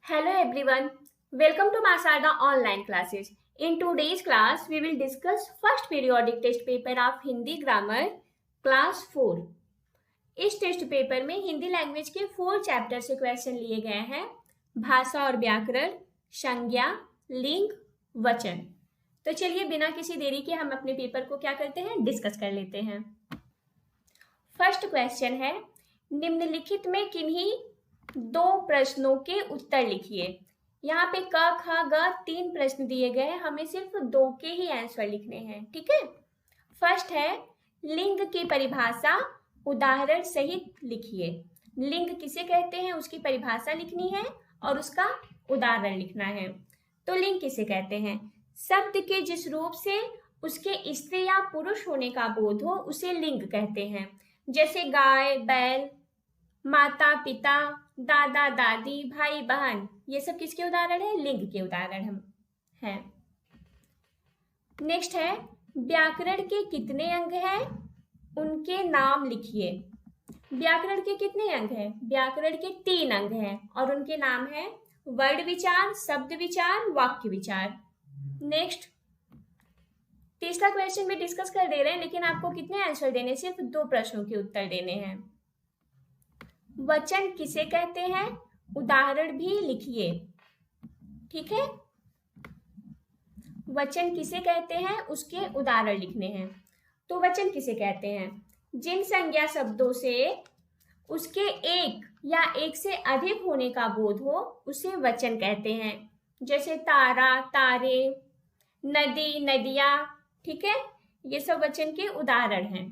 Hello everyone, welcome to Masada online classes. In today's class, we will discuss first periodic test paper of Hindi grammar class 4. इस test paper में Hindi language के 4 chapter से question लिए गए हैं। भाषा और व्याकरण, संज्ञा, लिंग, वचन। तो चलिए बिना किसी देरी के हम अपने पेपर को क्या करते हैं, डिस्कस कर लेते हैं। फर्स्ट क्वेश्चन है, निम्नलिखित में किन्हीं 2 प्रश्नों के उत्तर लिखिए। यहाँ पे क ख ग 3 प्रश्न दिए गए हैं, हमें सिर्फ 2 के ही आंसर लिखने हैं। ठीक है। फर्स्ट है, लिंग की परिभाषा उदाहरण सहित लिखिए। लिंग किसे कहते हैं उसकी परिभाषा लिखनी है और उसका उदाहरण लिखना है। तो लिंग किसे कहते हैं? शब्द के जिस रूप से उसके स्त्री या पुरुष होने का बोध हो उसे लिंग कहते हैं। जैसे गाय, बैल, माता पिता, दादा दादी, भाई बहन, ये सब किसके उदाहरण है? लिंग के उदाहरण हम हैं। नेक्स्ट है, व्याकरण के कितने अंग हैं? उनके नाम लिखिए। व्याकरण के कितने अंग हैं? व्याकरण के 3 अंग हैं और उनके नाम है वर्ण विचार, शब्द विचार, वाक्य विचार। नेक्स्ट, तीसरा क्वेश्चन भी डिस्कस कर दे रहे हैं, लेकिन आपको कितने आंसर देने? सिर्फ 2 प्रश्नों के उत्तर देने हैं। वचन किसे कहते हैं? उदाहरण भी लिखिए। ठीक है। वचन किसे कहते हैं उसके उदाहरण लिखने हैं। तो वचन किसे कहते हैं? जिन संज्ञा शब्दों से उसके एक या एक से अधिक होने का बोध हो उसे वचन कहते हैं। जैसे तारा, तारे, नदी, नदियां। ठीक है, ये सब वचन के उदाहरण हैं।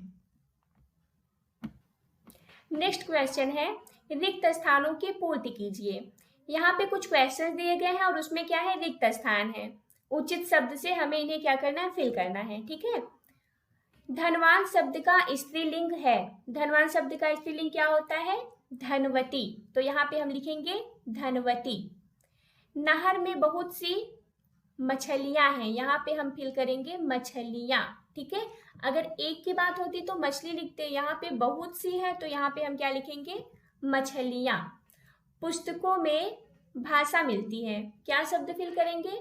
नेक्स्ट क्वेश्चन है, रिक्त स्थानों की पूर्ति कीजिए। यहाँ पे कुछ क्वेश्चन दिए गए हैं और उसमें क्या है? रिक्त स्थान है। उचित शब्द से हमें इन्हें क्या करना है? फिल करना है। ठीक है। धनवान शब्द का स्त्रीलिंग है। धनवान शब्द का स्त्रीलिंग क्या होता है? धनवती। तो यहाँ पे हम लिखेंगे धनवती। नहर में बहुत सी मछलियां हैं, यहाँ पे हम फिल करेंगे मछलियां। ठीक है। अगर एक की बात होती तो मछली लिखते, यहाँ पे बहुत सी है तो यहाँ पे हम क्या लिखेंगे? मछलियां। पुस्तकों में भाषा मिलती है, क्या शब्द फिल करेंगे?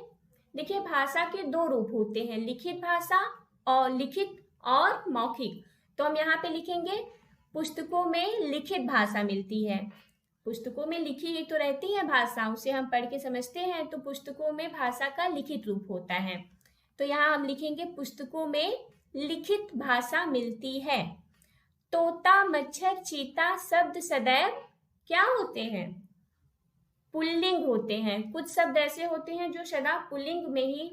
देखिए, भाषा के 2 रूप होते हैं, लिखित भाषा और लिखित और मौखिक। तो हम यहाँ पे लिखेंगे पुस्तकों में लिखित भाषा मिलती है। पुस्तकों में लिखी ही तो रहती है भाषा, उसे हम पढ़ के समझते हैं, तो पुस्तकों में भाषा का लिखित रूप होता है। तो यहाँ हम लिखेंगे पुस्तकों में लिखित भाषा मिलती है। तोता, मच्छर, चीता शब्द सदैव क्या होते हैं? पुल्लिंग होते हैं। कुछ शब्द ऐसे होते हैं जो सदा पुल्लिंग में ही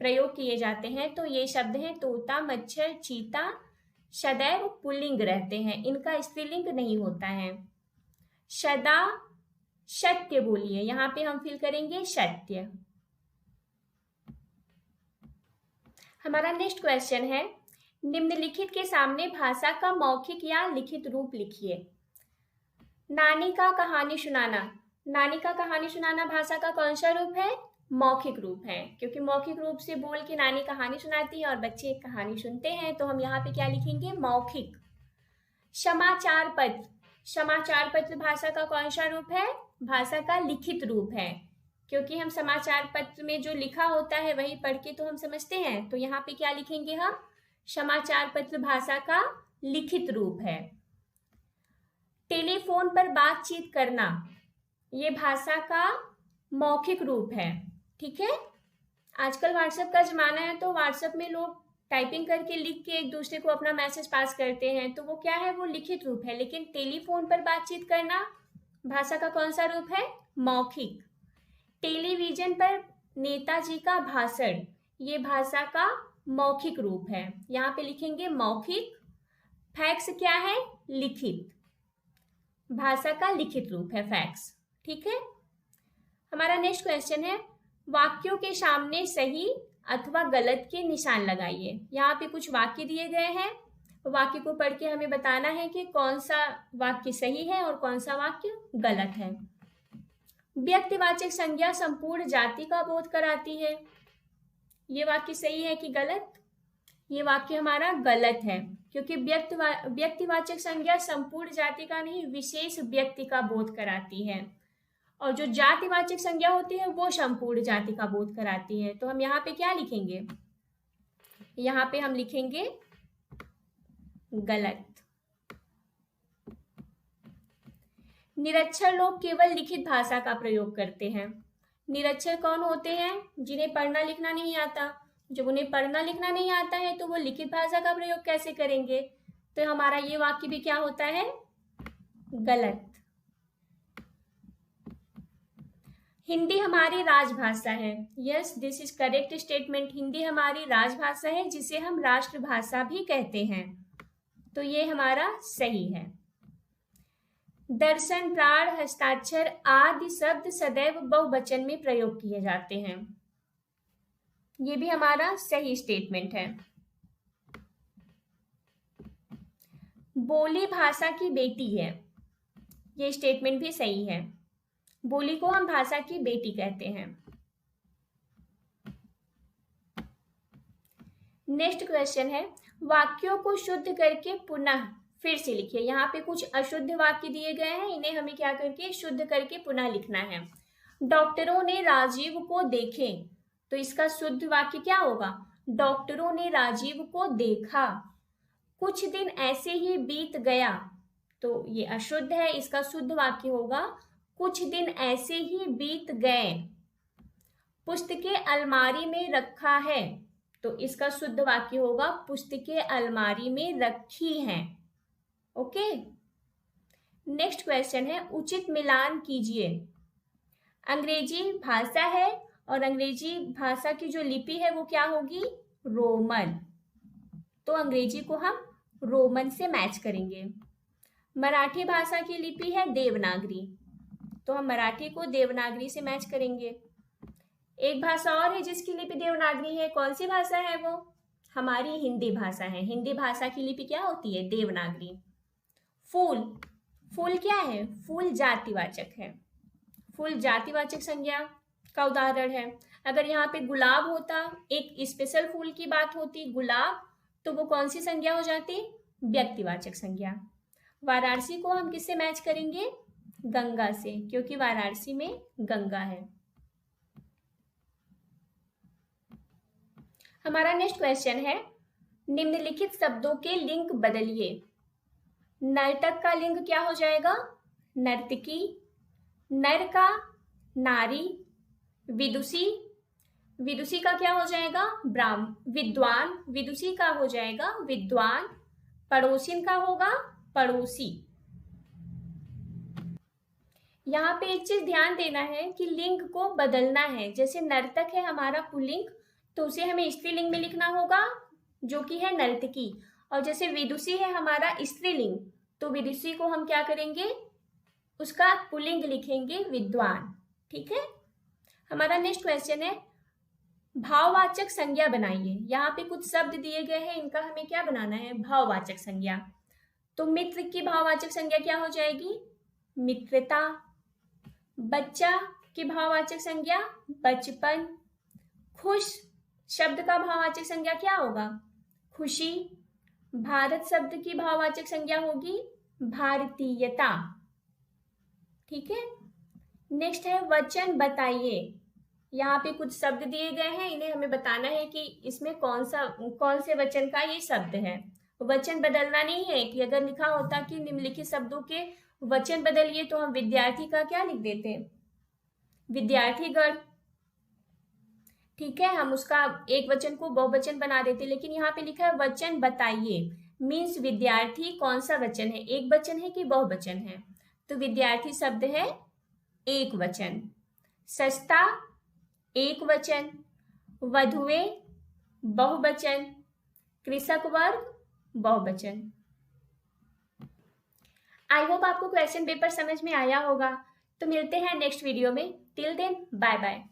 प्रयोग किए जाते हैं। तो ये शब्द हैं तोता, मच्छर, चीता, सदैव पुल्लिंग रहते हैं, इनका स्त्रीलिंग नहीं होता है। सदा सत्य बोलिए, यहाँ पे हम फिल करेंगे सत्य। हमारा नेक्स्ट क्वेश्चन है, निम्नलिखित के सामने भाषा का मौखिक या लिखित रूप लिखिए। नानी का कहानी सुनाना। नानी का कहानी सुनाना भाषा का कौन सा रूप है? मौखिक रूप है, क्योंकि मौखिक रूप से बोल के नानी कहानी सुनाती है और बच्चे कहानी सुनते हैं। तो हम यहाँ पे क्या लिखेंगे? मौखिक। समाचार पत्र। समाचार पत्र भाषा का कौन सा रूप है? भाषा का लिखित रूप है, क्योंकि हम समाचार पत्र में जो लिखा होता है वही पढ़ के तो हम समझते हैं। तो यहाँ पे क्या लिखेंगे हम? समाचार पत्र भाषा का लिखित रूप है। टेलीफोन पर बातचीत करना, ये भाषा का मौखिक रूप है। ठीक है। आजकल व्हाट्सएप का जमाना है, तो व्हाट्सएप में लोग टाइपिंग करके लिख के एक दूसरे को अपना मैसेज पास करते हैं, तो वो क्या है? वो लिखित रूप है। लेकिन टेलीफोन पर बातचीत करना भाषा का कौन सा रूप है? मौखिक। टेलीविजन पर नेताजी का भाषण, ये भाषा का मौखिक रूप है, यहाँ पे लिखेंगे मौखिक। फैक्स क्या है? लिखित। भाषा का लिखित रूप है फैक्स। ठीक है। हमारा नेक्स्ट क्वेश्चन है, वाक्यों के सामने सही अथवा गलत के निशान लगाइए। यहाँ पे कुछ वाक्य दिए गए हैं, वाक्य को पढ़ के हमें बताना है कि कौन सा वाक्य सही है और कौन सा वाक्य गलत है। व्यक्तिवाचक संज्ञा संपूर्ण जाति का बोध कराती है, ये वाक्य सही है कि गलत? ये वाक्य हमारा गलत है, क्योंकि व्यक्तिवाचक संज्ञा संपूर्ण जाति का नहीं, विशेष व्यक्ति का बोध कराती है। और जो जातिवाचक संज्ञा होती है वो संपूर्ण जाति का बोध कराती है। तो हम यहाँ पे क्या लिखेंगे? यहाँ पे हम लिखेंगे गलत। निरक्षर लोग केवल लिखित भाषा का प्रयोग करते हैं। निरक्षर कौन होते हैं? जिन्हें पढ़ना लिखना नहीं आता। जब उन्हें पढ़ना लिखना नहीं आता है तो वो लिखित भाषा का प्रयोग कैसे करेंगे? तो हमारा ये वाक्य भी क्या होता है? गलत। हिंदी हमारी राजभाषा है। Yes, this is correct statement. Hindi हमारी राजभाषा है जिसे हम राष्ट्रभाषा भी कहते हैं। तो ये हमारा सही है। दर्शन, प्राण, हस्ताक्षर आदि शब्द सदैव बहुवचन में प्रयोग किए जाते हैं। ये भी हमारा सही स्टेटमेंट है। बोली भाषा की बेटी है। ये स्टेटमेंट भी सही है। बोली को हम भाषा की बेटी कहते हैं। नेक्स्ट क्वेश्चन है, वाक्यों को शुद्ध करके पुनः फिर से लिखिए। यहाँ पे कुछ अशुद्ध वाक्य दिए गए हैं, इन्हें हमें क्या करके शुद्ध करके पुनः लिखना है। डॉक्टरों ने राजीव को देखे, तो इसका शुद्ध वाक्य क्या होगा? डॉक्टरों ने राजीव को देखा। कुछ दिन ऐसे ही बीत गया, तो ये अशुद्ध है, इसका शुद्ध वाक्य होगा कुछ दिन ऐसे ही बीत गए। पुस्तकें अलमारी में रखा है, तो इसका शुद्ध वाक्य होगा पुस्तकें अलमारी में रखी हैं। ओके। नेक्स्ट क्वेश्चन है, उचित मिलान कीजिए। अंग्रेजी भाषा है और अंग्रेजी भाषा की जो लिपि है वो क्या होगी? रोमन। तो अंग्रेजी को हम रोमन से मैच करेंगे। मराठी भाषा की लिपि है देवनागरी, तो हम मराठी को देवनागरी से मैच करेंगे। एक भाषा और है जिसकी लिपि देवनागरी है, कौन सी भाषा है वो? हमारी हिंदी भाषा है। हिंदी भाषा की लिपि क्या होती है? देवनागरी। फूल, फूल क्या है? फूल जातिवाचक है। फूल जातिवाचक संज्ञा का उदाहरण है। अगर यहाँ पे गुलाब होता, एक स्पेशल फूल की बात होती गुलाब, तो वो कौन सी संज्ञा हो जाती? व्यक्तिवाचक संज्ञा। वाराणसी को हम किससे मैच करेंगे? गंगा से, क्योंकि वाराणसी में गंगा है। हमारा नेक्स्ट क्वेश्चन है, निम्नलिखित शब्दों के लिंग बदलिए। नर्तक का लिंग क्या हो जाएगा? नर्तकी। नर का नारी। विदुषी, विदुषी का क्या हो जाएगा? ब्राह्मण। विद्वान, विदुषी का हो जाएगा विद्वान। पड़ोसिन का होगा पड़ोसी। यहाँ पे एक चीज ध्यान देना है कि लिंग को बदलना है। जैसे नर्तक है हमारा पुल्लिंग, तो उसे हमें स्त्रीलिंग में लिखना होगा जो कि है नर्तकी। और जैसे विदुषी है हमारा स्त्रीलिंग, तो विदुषी को हम क्या करेंगे? उसका पुल्लिंग लिखेंगे विद्वान। ठीक है। हमारा नेक्स्ट क्वेश्चन है, भाववाचक संज्ञा बनाइए। यहाँ पे कुछ शब्द दिए गए हैं, इनका हमें क्या बनाना है? भाववाचक संज्ञा। तो मित्र की भाववाचक संज्ञा क्या हो जाएगी? मित्रता। बच्चा की भाववाचक संज्ञा बचपन। खुश शब्द का भाववाचक संज्ञा क्या होगा? खुशी। भारत शब्द की भाववाचक संज्ञा होगी भारतीयता। ठीक है। नेक्स्ट है, वचन बताइए। यहाँ पे कुछ शब्द दिए गए हैं, इन्हें हमें बताना है कि इसमें कौन से वचन का ये शब्द है। वचन बदलना नहीं है कि अगर लिखा होता कि निम्नलिखित शब्दों के वचन बदलिए, तो हम विद्यार्थी का क्या लिख देते? विद्यार्थीगण। ठीक है, हम उसका एक वचन को बहुवचन बना देते, लेकिन यहाँ पे लिखा है वचन बताइए। मीन्स विद्यार्थी कौन सा वचन है? एक वचन है कि बहुवचन है? तो विद्यार्थी शब्द है एक वचन। सस्ता एक वचन। वधुएं बहुवचन। कृषक वर्ग बहुवचन। आई होप आपको क्वेश्चन पेपर समझ में आया होगा। तो मिलते हैं नेक्स्ट वीडियो में। Till then bye bye.